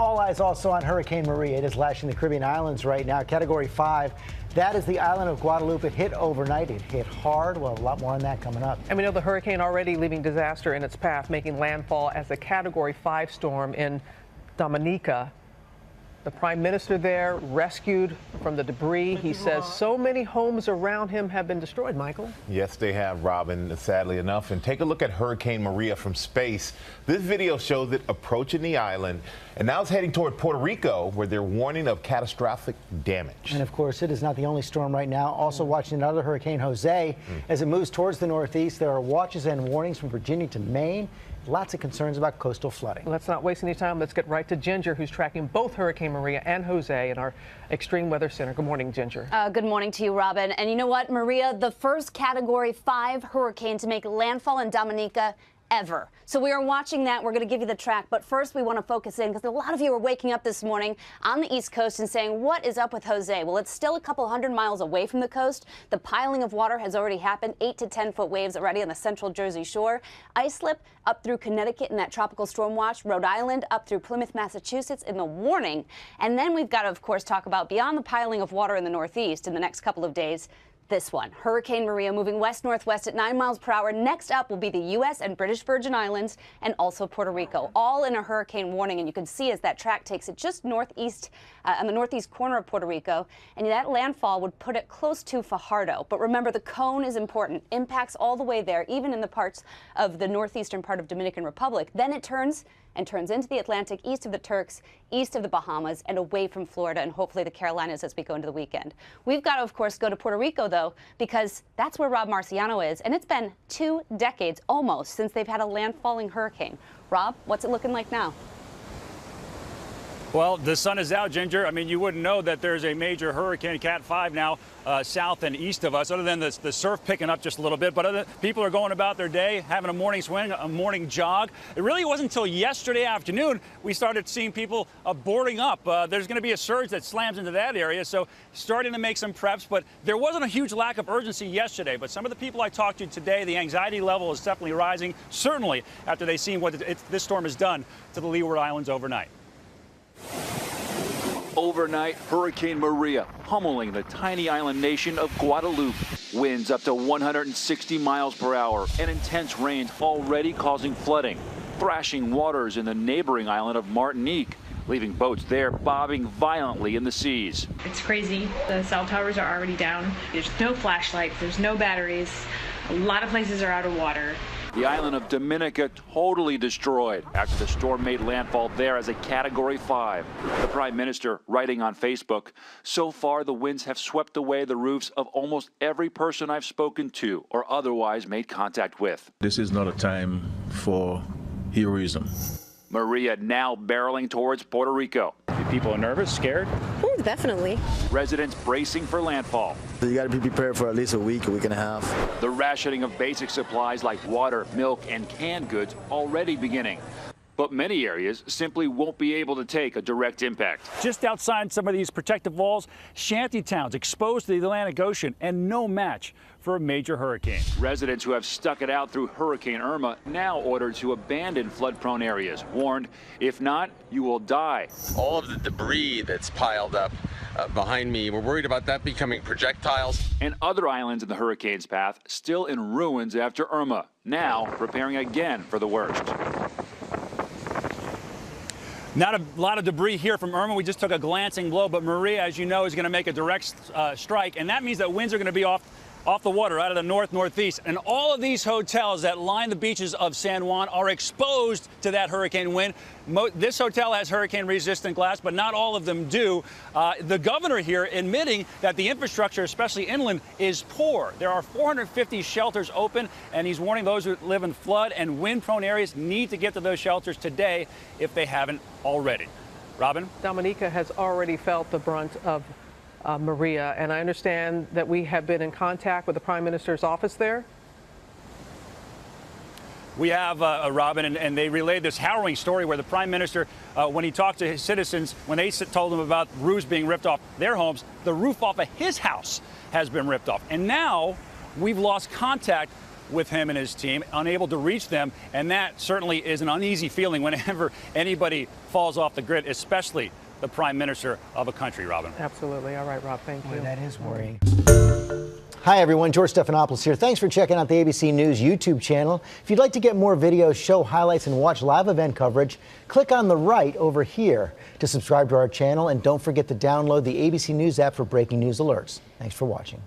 All eyes also on Hurricane Maria. It is lashing the Caribbean islands right now. Category 5. That is the island of Guadeloupe. It hit overnight. It hit hard. Well, a lot more on that coming up. And we know the hurricane already leaving disaster in its path, making landfall as a Category 5 storm in Dominica. The prime minister there rescued from the debris. He says so many homes around him have been destroyed, Michael. Yes, they have, Robin, sadly enough. And take a look at Hurricane Maria from space. This video shows it approaching the island, and now it's heading toward Puerto Rico, where they're warning of catastrophic damage. And of course, it is not the only storm right now. Also watching another Hurricane Jose as it moves towards the northeast. There are watches and warnings from Virginia to Maine. Lots of concerns about coastal flooding. Let's not waste any time. Let's get right to Ginger, who's tracking both Hurricane Maria and Jose in our Extreme Weather Center. Good morning, Ginger. Good morning to you, Robin. And you know what, Maria, the first Category 5 hurricane to make landfall in Dominica ever. So we are watching that. We're going to give you the track. But first, we want to focus in because a lot of you are waking up this morning on the East Coast and saying, what is up with Jose? Well, it's still a couple hundred miles away from the coast. The piling of water has already happened. 8 to 10 foot waves already on the central Jersey shore. Ice slip up through Connecticut in that tropical storm watch. Rhode Island up through Plymouth, Massachusetts in the warning. And then we've got to, of course, talk about beyond the piling of water in the Northeast in the next couple of days. This one, Hurricane Maria, moving west-northwest at 9 miles per hour. Next up will be the U.S. and British Virgin Islands and also Puerto Rico, all in a hurricane warning. And you can see as that track takes it just northeast, on the northeast corner of Puerto Rico. And that landfall would put it close to Fajardo. But remember, the cone is important. Impacts all the way there, even in the parts of the northeastern part of Dominican Republic. Then it turns into the Atlantic, east of the Turks, east of the Bahamas, and away from Florida and hopefully the Carolinas as we go into the weekend. We've got to, of course, go to Puerto Rico, though, because that's where Rob Marciano is, and it's been 2 decades almost since they've had a landfalling hurricane. Rob, what's it looking like now? Well, the sun is out, Ginger. I mean, you wouldn't know that there's a major hurricane, Cat 5 now, south and east of us, other than the surf picking up just a little bit. But people are going about their day, having a morning swing, a morning jog. It really wasn't until yesterday afternoon we started seeing people boarding up. There's going to be a surge that slams into that area, so starting to make some preps. But there wasn't a huge lack of urgency yesterday. But some of the people I talked to today, the anxiety level is definitely rising, certainly after they've seen what this storm has done to the Leeward Islands overnight. Overnight, Hurricane Maria pummeling the tiny island nation of Guadeloupe. Winds up to 160 miles per hour and intense rains already causing flooding. Thrashing waters in the neighboring island of Martinique, leaving boats there bobbing violently in the seas. It's crazy. The cell towers are already down. There's no flashlights. There's no batteries. A lot of places are out of water. The island of Dominica totally destroyed after the storm made landfall there as a Category 5. The Prime Minister writing on Facebook, so far the winds have swept away the roofs of almost every person I've spoken to or otherwise made contact with. This is not a time for heroism. Maria now barreling towards Puerto Rico. People are nervous, scared? Ooh, definitely. Residents bracing for landfall. So you got to be prepared for at least a week and a half. The rationing of basic supplies like water, milk, and canned goods already beginning. But many areas simply won't be able to take a direct impact. Just outside some of these protective walls, shanty towns exposed to the Atlantic Ocean and no match for a major hurricane. Residents who have stuck it out through Hurricane Irma now ordered to abandon flood-prone areas, warned, if not, you will die. All of the debris that's piled up behind me, we're worried about that becoming projectiles. And other islands in the hurricane's path still in ruins after Irma, now preparing again for the worst. Not a lot of debris here from Irma. We just took a glancing blow, but Maria, as you know, is going to make a direct strike, and that means that winds are going to be off the water out of the northeast. And all of these hotels that line the beaches of San Juan are exposed to that hurricane wind. This hotel has hurricane-resistant glass, but not all of them do. The governor here admitting that the infrastructure, especially inland, is poor. There are 450 shelters open, and he's warning those who live in flood and wind-prone areas need to get to those shelters today if they haven't already. Robin? Dominica has already felt the brunt of Maria, and I understand that we have been in contact with the Prime Minister's office there. We have, Robin, and they relayed this harrowing story where the Prime Minister, when he talked to his citizens, when they told them about roofs being ripped off their homes, the roof off of his house has been ripped off. And now we've lost contact with him and his team, unable to reach them. And that certainly is an uneasy feeling whenever anybody falls off the grid, especially the prime minister of a country, Robin. Absolutely. All right, Rob, thank you. Boy, that is worrying. Hi, everyone. George Stephanopoulos here. Thanks for checking out the ABC News YouTube channel. If you'd like to get more videos, show highlights, and watch live event coverage, click on the right over here to subscribe to our channel. And don't forget to download the ABC News app for breaking news alerts. Thanks for watching.